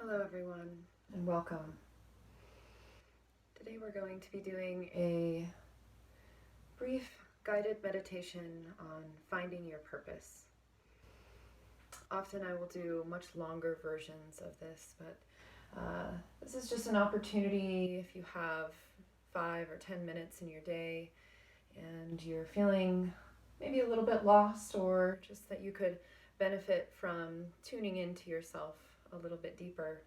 Hello everyone, and welcome. Today we're going to be doing a brief guided meditation on finding your purpose. Often I will do much longer versions of this, but this is just an opportunity if you have 5 or 10 minutes in your day and you're feeling maybe a little bit lost, or just that you could benefit from tuning into yourself a little bit deeper.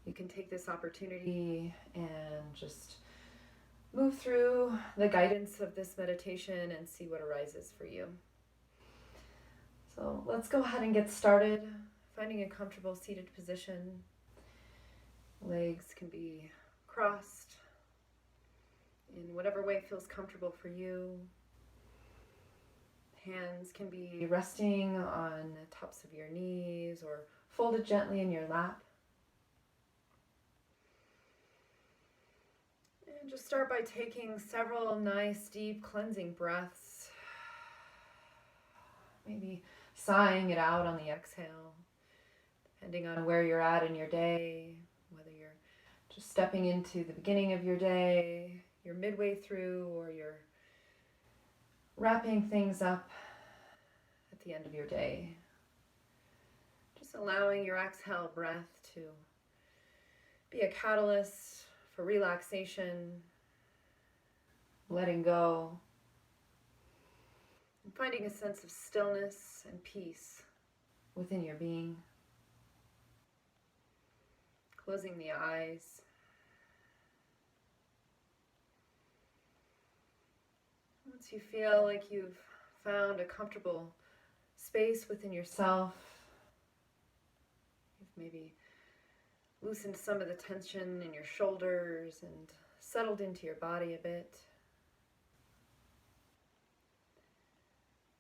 You can take this opportunity and just move through the guidance of this meditation and see what arises for you. So let's go ahead and get started. Finding a comfortable seated position. Legs can be crossed in whatever way feels comfortable for you. Hands can be resting on the tops of your knees or folded gently in your lap. And just start by taking several nice, deep, cleansing breaths. Maybe sighing it out on the exhale, depending on where you're at in your day, whether you're just stepping into the beginning of your day, you're midway through, or you're wrapping things up at the end of your day. Just allowing your exhale breath to be a catalyst for relaxation, letting go, and finding a sense of stillness and peace within your being. Closing the eyes. Once you feel like you've found a comfortable space within yourself, you've maybe loosened some of the tension in your shoulders and settled into your body a bit.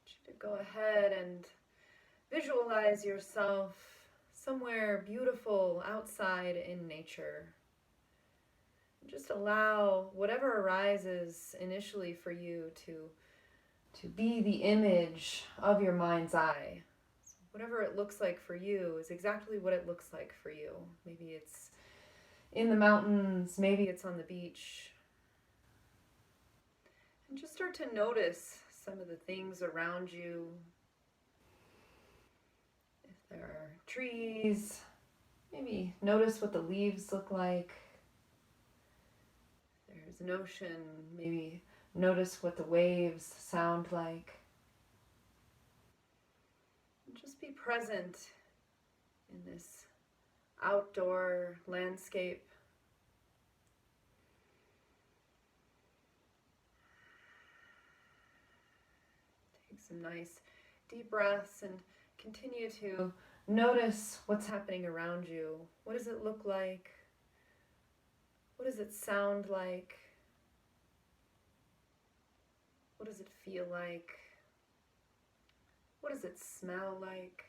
You should go ahead and visualize yourself somewhere beautiful outside in nature. Just allow whatever arises initially for you to be the image of your mind's eye. So whatever it looks like for you is exactly what it looks like for you. Maybe it's in the mountains, maybe it's on the beach. And just start to notice some of the things around you. If there are trees, maybe notice what the leaves look like. There's an ocean, maybe notice what the waves sound like. And just be present in this outdoor landscape. Take some nice deep breaths and continue to notice what's happening around you. What does it look like? What does it sound like? What does it feel like? What does it smell like?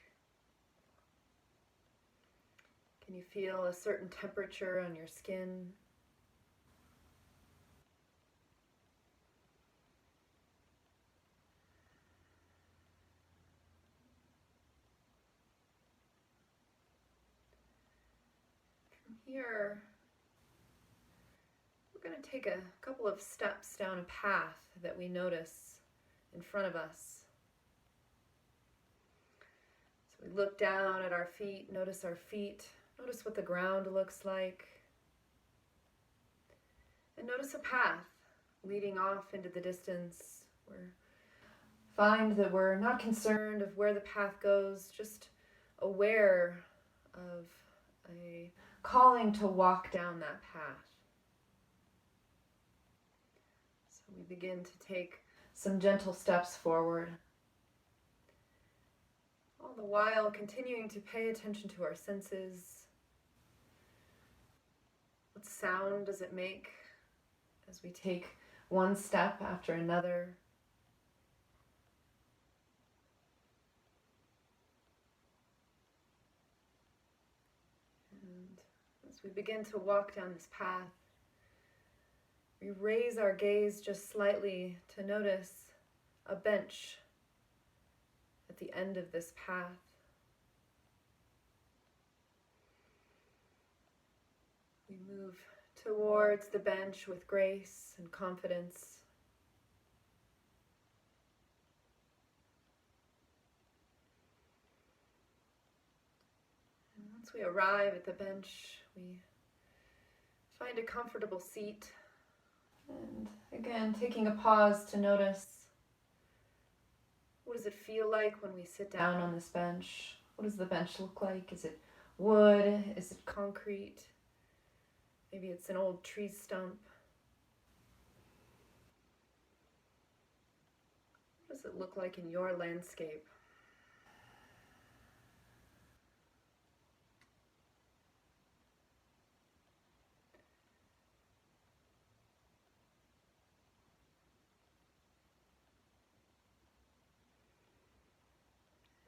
Can you feel a certain temperature on your skin? From here, we're going to take a couple of steps down a path that we notice in front of us. So we look down at our feet, notice our feet, notice what the ground looks like, and notice a path leading off into the distance. Find that we're not concerned of where the path goes, just aware of a calling to walk down that path. We begin to take some gentle steps forward, all the while continuing to pay attention to our senses. What sound does it make as we take one step after another? And as we begin to walk down this path, we raise our gaze just slightly to notice a bench at the end of this path. towards the bench with grace and confidence. And once we arrive at the bench, we find a comfortable seat. And again, taking a pause to notice, what does it feel like when we sit down on this bench? What does the bench look like? Is it wood? Is it concrete? Maybe it's an old tree stump. What does it look like in your landscape?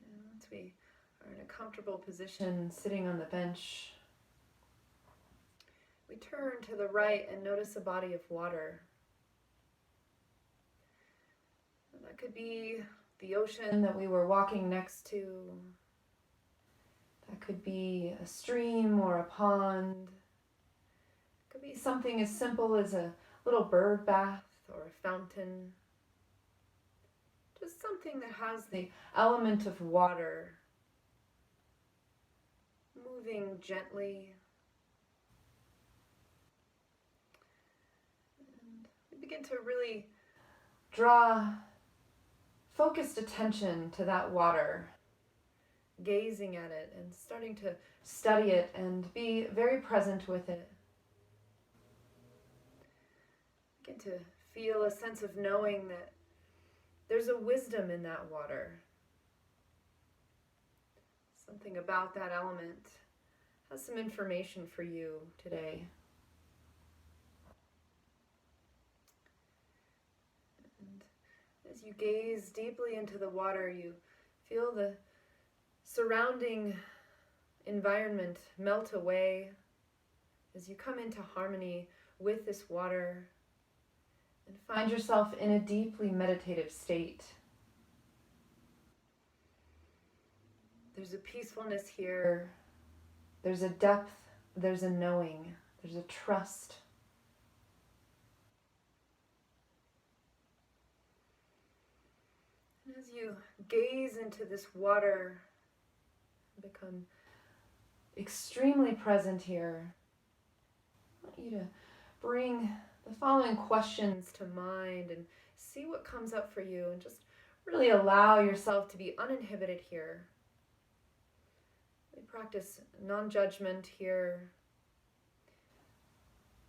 And once we are in a comfortable position sitting on the bench, we turn to the right and notice a body of water. And that could be the ocean that we were walking next to. That could be a stream or a pond. It could be something as simple as a little bird bath or a fountain. Just something that has the element of water moving gently. And we begin to really draw focused attention to that water, gazing at it and starting to study it and be very present with it. Begin to feel a sense of knowing that there's a wisdom in that water. Something about that element has some information for you today. And as you gaze deeply into the water, you feel the surrounding environment melt away as you come into harmony with this water and find yourself in a deeply meditative state. There's a peacefulness here. There's a depth. There's a knowing. There's a trust. And as you gaze into this water, become extremely present here, I want you to bring the following questions to mind and see what comes up for you, and just really allow yourself to be uninhibited here. We practice non-judgment here.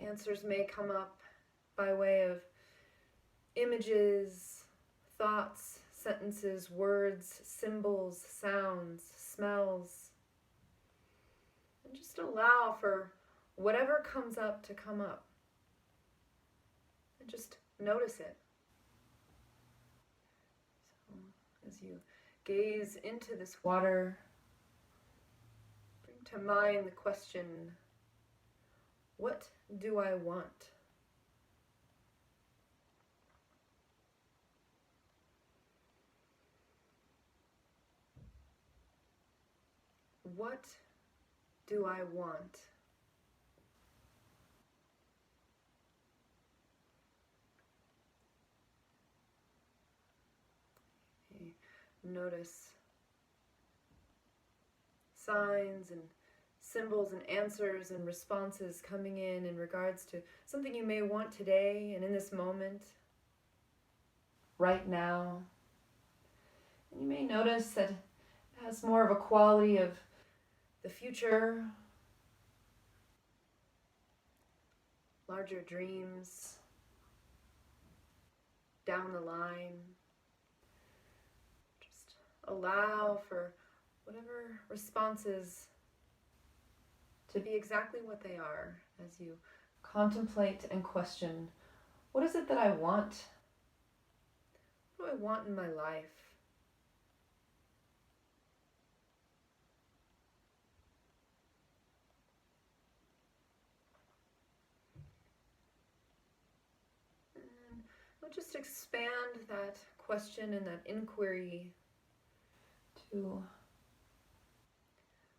Answers may come up by way of images, thoughts, sentences, words, symbols, sounds, smells. And just allow for whatever comes up to come up. And just notice it. So as you gaze into this water, bring to mind the question, what do I want? What do I want? Okay. Notice signs and symbols and answers and responses coming in regards to something you may want today and in this moment, right now. And you may notice that it has more of a quality of the future, larger dreams, down the line. Just allow for whatever responses to be exactly what they are as you contemplate and question, what is it that I want? What do I want in my life? And I'll just expand that question and that inquiry to,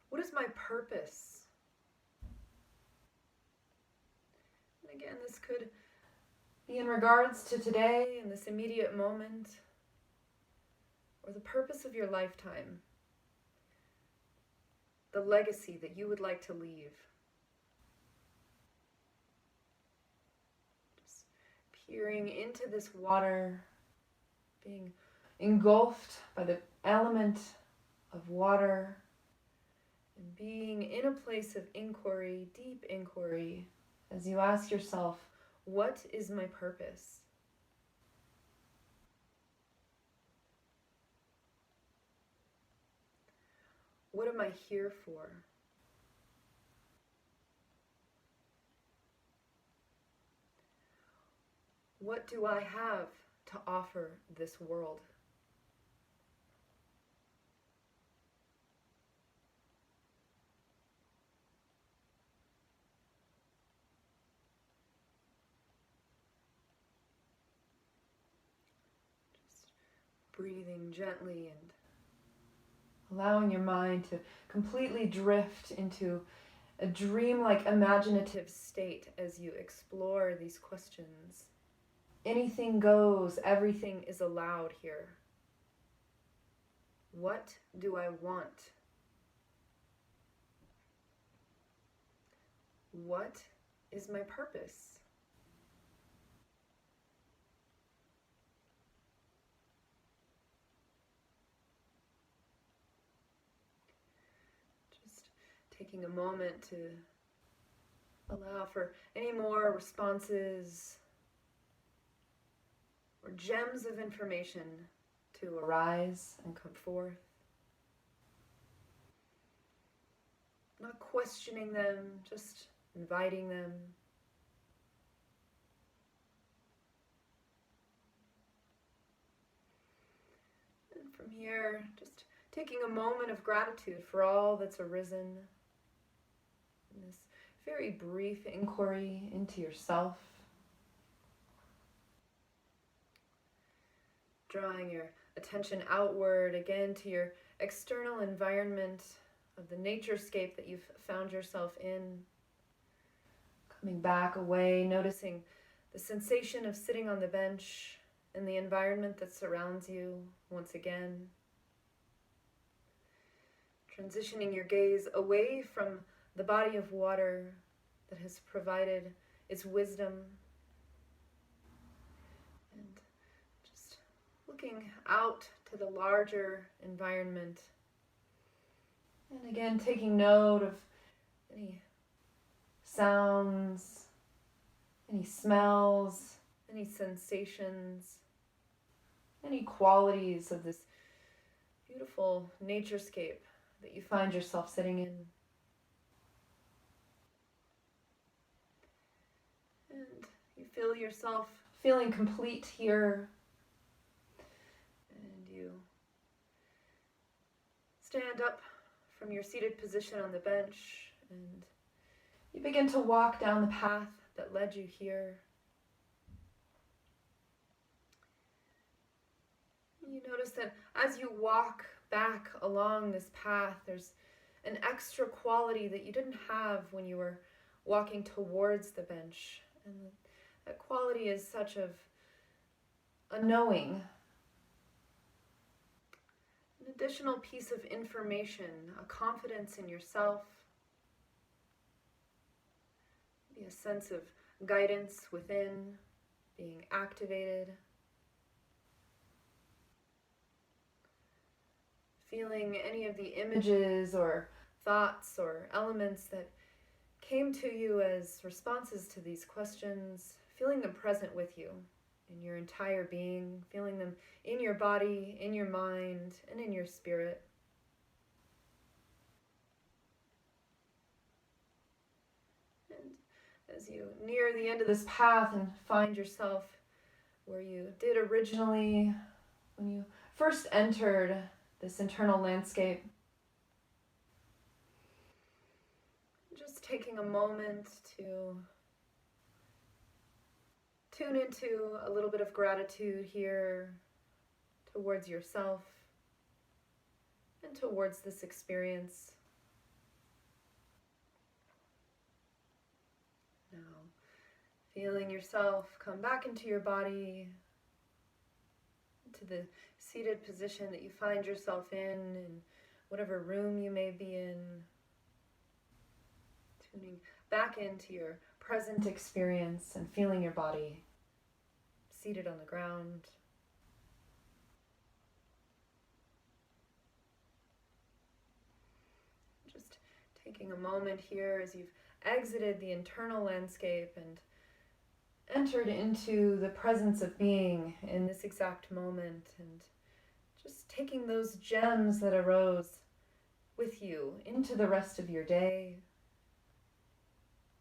what is my purpose? again, this could be in regards to today, in this immediate moment, or the purpose of your lifetime, the legacy that you would like to leave. Just peering into this water, being engulfed by the element of water, and being in a place of inquiry, deep inquiry, as you ask yourself, what is my purpose? What am I here for? What do I have to offer this world? Just breathing gently and allowing your mind to completely drift into a dreamlike imaginative state as you explore these questions. Anything goes, everything is allowed here. What do I want? What is my purpose? Just taking a moment to allow for any more responses or gems of information to arise and come forth. Not questioning them, just inviting them. And from here, just taking a moment of gratitude for all that's arisen in this very brief inquiry into yourself. Drawing your attention outward again to your external environment of the naturescape that you've found yourself in. Coming back away, noticing the sensation of sitting on the bench and the environment that surrounds you once again. Transitioning your gaze away from the body of water that has provided its wisdom, and just looking out to the larger environment. And again, taking note of any sounds, any smells, any sensations, any qualities of this beautiful naturescape that you find yourself sitting in. And you feel yourself feeling complete here. And you stand up from your seated position on the bench and you begin to walk down the path that led you here. You notice that as you walk back along this path, there's an extra quality that you didn't have when you were walking towards the bench. And that quality is such of a knowing, an additional piece of information, a confidence in yourself, maybe a sense of guidance within, being activated. Feeling any of the images or thoughts or elements that came to you as responses to these questions, feeling them present with you in your entire being, feeling them in your body, in your mind, and in your spirit. And as you near the end of this path and find yourself where you did originally, when you first entered this internal landscape, just taking a moment to tune into a little bit of gratitude here towards yourself and towards this experience. Now, Feeling yourself come back into your body, to the seated position that you find yourself in whatever room you may be in. Tuning back into your present experience and feeling your body seated on the ground. Just taking a moment here as you've exited the internal landscape and entered into the presence of being in this exact moment, and just taking those gems that arose with you into the rest of your day.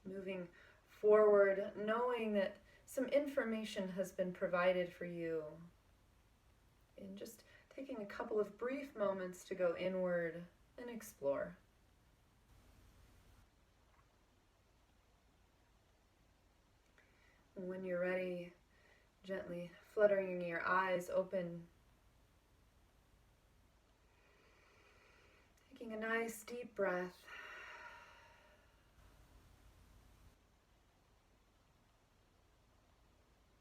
Moving forward, knowing that some information has been provided for you, and just taking a couple of brief moments to go inward and explore. When you're ready, gently fluttering your eyes open. Taking a nice deep breath.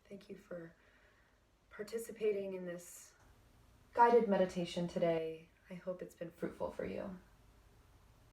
Thank you for participating in this guided meditation today. I hope it's been fruitful for you.